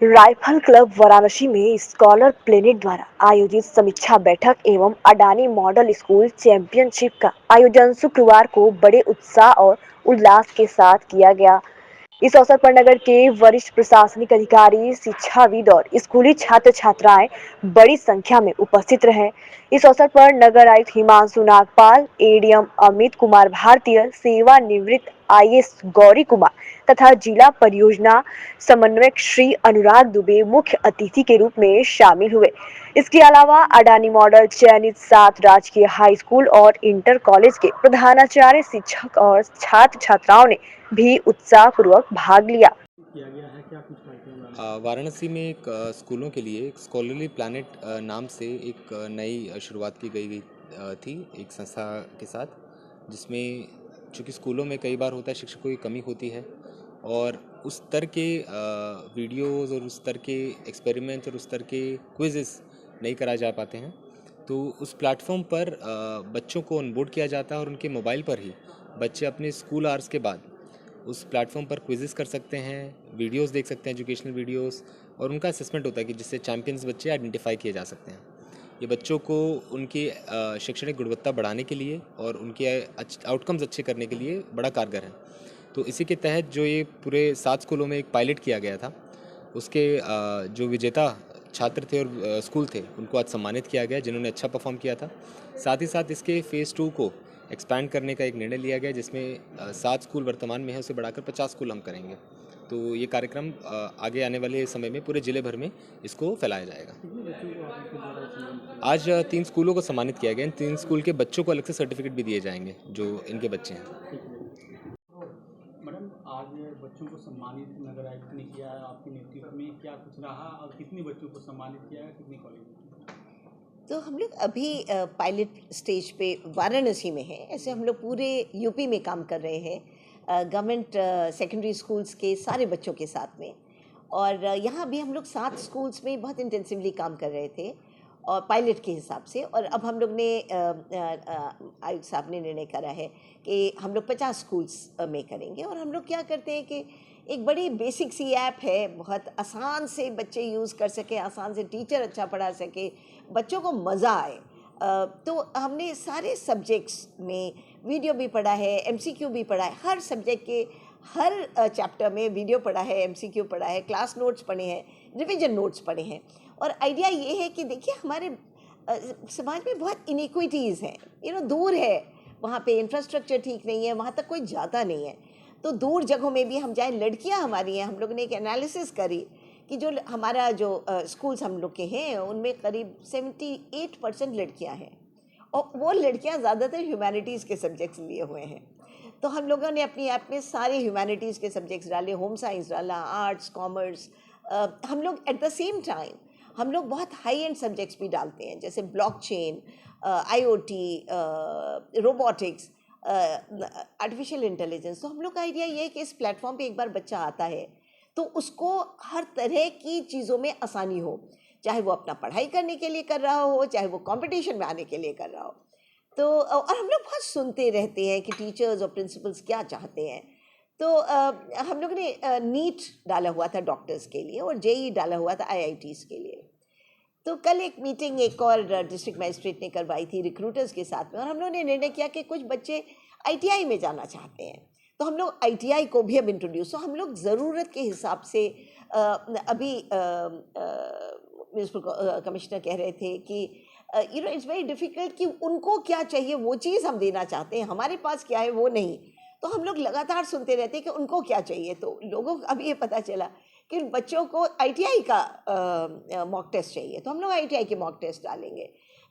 Rifle club Varanasi में scholar planet द्वारा आयोजित समीक्षा बैठक एवं अडानी मॉडल स्कूल चैंपियनशिप का आयोजन शुक्रवार को बड़े उत्साह और उल्लास के साथ किया गया। इस अवसर पर नगर के वरिष्ठ प्रशासनिक अधिकारी, शिक्षाविद और स्कूली छात्र छात्राएं बड़ी संख्या में उपस्थित रहे। इस अवसर पर नगर आयुक्त हिमांशु नागपाल, एडीएम अमित कुमार भारतीय, सेवानिवृत्त आईएएस गौरी कुमार तथा जिला परियोजना समन्वयक श्री अनुराग दुबे मुख्य अतिथि के रूप में शामिल हुए। इसके अलावा अडानी मॉडल चयनित 7 राजकीय हाई स्कूल और इंटर कॉलेज के प्रधानाचार्य, शिक्षक और छात्र छात्राओं ने भी उत्साहपूर्वक भाग लिया। किया गया है क्या कुछ कार्यक्रम वाराणसी में एक स्कूलों के लिए एक स्कॉलरली प्लैनेट नाम से एक नई शुरुआत की गई थी एक संस्था के साथ, जिसमें चूँकि स्कूलों में कई बार होता है शिक्षकों की कमी होती है और उस स्तर के वीडियोज़ और उस स्तर के एक्सपेरिमेंट्स और उस स्तर के क्विज़ेस नहीं कराए जा पाते हैं। तो उस प्लेटफॉर्म पर बच्चों को ऑनबोर्ड किया जाता है और उनके मोबाइल पर ही बच्चे अपने स्कूल आवर्स के बाद उस प्लेटफॉर्म पर क्विज़ेस कर सकते हैं, वीडियोस देख सकते हैं, एजुकेशनल वीडियोस, और उनका असेसमेंट होता है कि जिससे चैंपियंस बच्चे आइडेंटिफाई किए जा सकते हैं। ये बच्चों को उनकी शैक्षणिक गुणवत्ता बढ़ाने के लिए और उनके आउटकम्स अच्छे करने के लिए बड़ा कारगर है। तो इसी के तहत जो ये पूरे 7 स्कूलों में एक पायलट किया गया था, उसके जो विजेता छात्र थे और स्कूल थे, उनको आज सम्मानित किया गया जिन्होंने अच्छा परफॉर्म किया था। साथ ही साथ इसके फ़ेज़ 2 को एक्सपैंड करने का एक निर्णय लिया गया, जिसमें 7 स्कूल वर्तमान में है, उसे बढ़ाकर 50 स्कूल हम करेंगे। तो ये कार्यक्रम आगे आने वाले समय में पूरे ज़िले भर में इसको फैलाया जाएगा। आज 3 स्कूलों को सम्मानित किया गया। इन 3 स्कूल के बच्चों को अलग से सर्टिफिकेट भी दिए जाएंगे जो इनके बच्चे हैं। मैडम, आज बच्चों को सम्मानित नगर आयुक्त ने किया है, आपके नेतृत्व में क्या कुछ रहा और कितने बच्चों को सम्मानित किया है, कितने कॉलेज में? तो हम लोग अभी पायलट स्टेज पे वाराणसी में हैं। ऐसे हम लोग पूरे यूपी में काम कर रहे हैं गवर्नमेंट सेकेंडरी स्कूल्स के सारे बच्चों के साथ में। और यहाँ भी हम लोग 7 स्कूल्स में बहुत इंटेंसिवली काम कर रहे थे और पायलट के हिसाब से। और अब हम लोग ने आयुक्त साहब ने निर्णय करा है कि हम लोग 50 स्कूल्स में करेंगे। और हम लोग क्या करते हैं कि एक बड़ी बेसिक सी ऐप है, बहुत आसान से बच्चे यूज़ कर सके, आसान से टीचर अच्छा पढ़ा सके, बच्चों को मज़ा आए। तो हमने सारे सब्जेक्ट्स में वीडियो भी पढ़ा है, एमसीक्यू भी पढ़ा है, हर सब्जेक्ट के हर चैप्टर में वीडियो पढ़ा है, एमसीक्यू पढ़ा है, क्लास नोट्स पढ़े हैं, रिवीजन नोट्स पढ़े हैं। और आइडिया ये है कि देखिए हमारे समाज में बहुत इनिक्विटीज़ हैं, दूर है, वहाँ पे इंफ्रास्ट्रक्चर ठीक नहीं है, वहाँ तक कोई जाता नहीं है। तो दूर जगहों में भी हम जाएँ, लड़कियाँ हमारी हैं, हम लोगों ने एक एनालिसिस करी कि जो हमारा जो स्कूल्स हम लोग के हैं उनमें करीब 78% लड़कियाँ हैं और वो लड़कियाँ ज़्यादातर ह्यूमैनिटीज़ के सब्जेक्ट्स लिए हुए हैं। तो हम लोगों ने अपनी ऐप में सारे ह्यूमैनिटीज़ के सब्जेक्ट्स डाले, होम साइंस डाला, आर्ट्स, कॉमर्स। हम लोग एट द सेम टाइम हम लोग बहुत हाई एंड सब्जेक्ट्स भी डालते हैं, जैसे blockchain, IoT, robotics, artificial intelligence. तो हम लोग का आइडिया ये है कि इस प्लेटफॉर्म पे एक बार बच्चा आता है तो उसको हर तरह की चीज़ों में आसानी हो, चाहे वो अपना पढ़ाई करने के लिए कर रहा हो, चाहे वो कंपटीशन में आने के लिए कर रहा हो। तो और हम लोग बहुत सुनते रहते हैं कि टीचर्स और प्रिंसिपल्स क्या चाहते हैं। तो हम लोग ने नीट डाला हुआ था डॉक्टर्स के लिए और जेई डाला हुआ था आईआईटीज़ के लिए। तो कल एक मीटिंग एक और डिस्ट्रिक्ट मजिस्ट्रेट ने करवाई थी रिक्रूटर्स के साथ में, और हम लोगों ने निर्णय किया कि कुछ बच्चे आईटीआई में जाना चाहते हैं, तो हम लोग आईटीआई को भी अब इंट्रोड्यूस, तो हम लोग ज़रूरत के हिसाब से अभी म्यूनसिपल कमिश्नर कह रहे थे कि इट्स वेरी डिफ़िकल्ट कि उनको क्या चाहिए वो चीज़ हम देना चाहते हैं, हमारे पास क्या है वो नहीं। तो हम लोग लगातार सुनते रहते हैं कि उनको क्या चाहिए। तो लोगों को अभी ये पता चला कि बच्चों को आईटीआई का मॉक टेस्ट चाहिए, तो हम लोग आईटीआई के मॉक टेस्ट डालेंगे।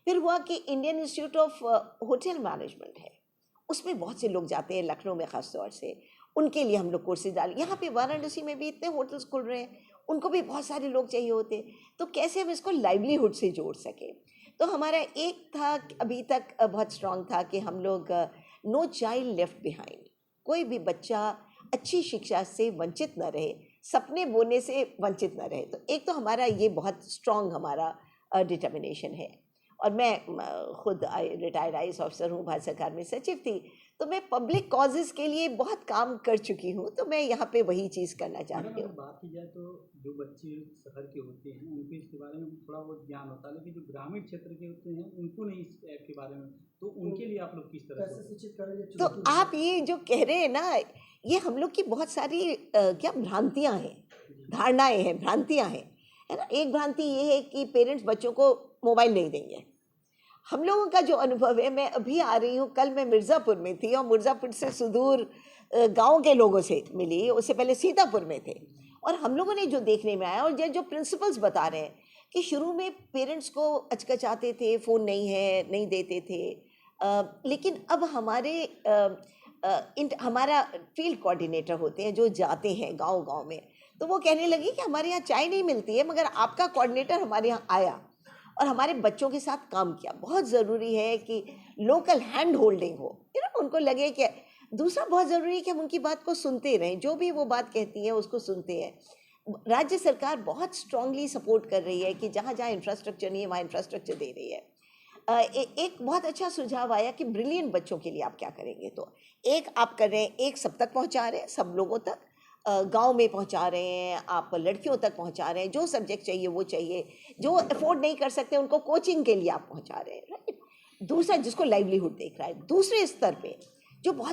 फिर हुआ कि Indian institute of hotel management है, उसमें बहुत से लोग जाते हैं, लखनऊ में ख़ास तौर से, उनके लिए हम लोग कोर्सेज डाल। यहाँ पे वाराणसी में भी इतने होटल्स खुल रहे हैं, उनको भी बहुत सारे लोग चाहिए होते, तो कैसे हम इसको लाइवलीहुड से जोड़ सकें। तो हमारा एक था अभी तक बहुत स्ट्रांग था कि हम लोग नो चाइल्ड लेफ्ट बिहाइंड, कोई भी बच्चा अच्छी शिक्षा से वंचित न रहे, सपने बोने से वंचित न रहे। तो एक तो हमारा ये बहुत स्ट्रांग हमारा डिटर्मिनेशन है। और मैं खुद रिटायर्ड IAS ऑफिसर हूँ, भारत सरकार में सचिव थी, तो मैं पब्लिक कॉजेज़ के लिए बहुत काम कर चुकी हूँ, तो मैं यहाँ पे वही चीज़ करना चाहती हूँ। बात की जाए तो जो बच्चे शहर के होते हैं उनको इसके बारे में थोड़ा बहुत ज्ञान होता है, लेकिन जो ग्रामीण क्षेत्र के होते हैं उनको नहीं इस ऐप के बारे में, तो उनके लिए आप लोग किस तरह से शिक्षित करेंगे? तो आप ये जो कह रहे हैं ना, ये हम लोग की बहुत सारी क्या भ्रांतियाँ हैं, धारणाएं हैं, भ्रांतियाँ हैं, है ना। एक भ्रांति ये है कि पेरेंट्स बच्चों को मोबाइल नहीं देंगे। हम लोगों का जो अनुभव है, मैं अभी आ रही हूँ, कल मैं मिर्ज़ापुर में थी और मिर्ज़ापुर से सुदूर गांव के लोगों से मिली, उससे पहले सीतापुर में थे, और हम लोगों ने जो देखने में आया और जो प्रिंसिपल्स बता रहे हैं कि शुरू में पेरेंट्स को अचकचाते थे, फ़ोन नहीं है, नहीं देते थे, लेकिन अब हमारा फील्ड कोऑर्डिनेटर होते हैं जो जाते हैं गांव-गांव में, तो वो कहने लगी कि हमारे यहाँ चाय नहीं मिलती है, मगर आपका कोऑर्डिनेटर हमारे यहाँ आया और हमारे बच्चों के साथ काम किया। बहुत ज़रूरी है कि लोकल हैंड होल्डिंग हो, उनको लगे कि दूसरा बहुत ज़रूरी है कि हम उनकी बात को सुनते रहें, जो भी वो बात कहती है उसको सुनते हैं। राज्य सरकार बहुत स्ट्रांगली सपोर्ट कर रही है कि जहाँ जहाँ इंफ्रास्ट्रक्चर नहीं है वहाँ इंफ्रास्ट्रक्चर दे रही है। एक बहुत अच्छा सुझाव आया कि ब्रिलियंट बच्चों के लिए आप क्या करेंगे, तो एक आप कर रहे हैं, एक सब तक पहुँचा रहे हैं, सब लोगों तक, गांव में पहुंचा रहे हैं, आप लड़कियों तक पहुंचा रहे हैं, जो सब्जेक्ट चाहिए वो चाहिए, जो अफोर्ड नहीं कर सकते उनको कोचिंग के लिए आप पहुंचा रहे हैं, राइट। दूसरा, जिसको लाइवलीहुड देख रहा है, दूसरे स्तर पे जो बहुत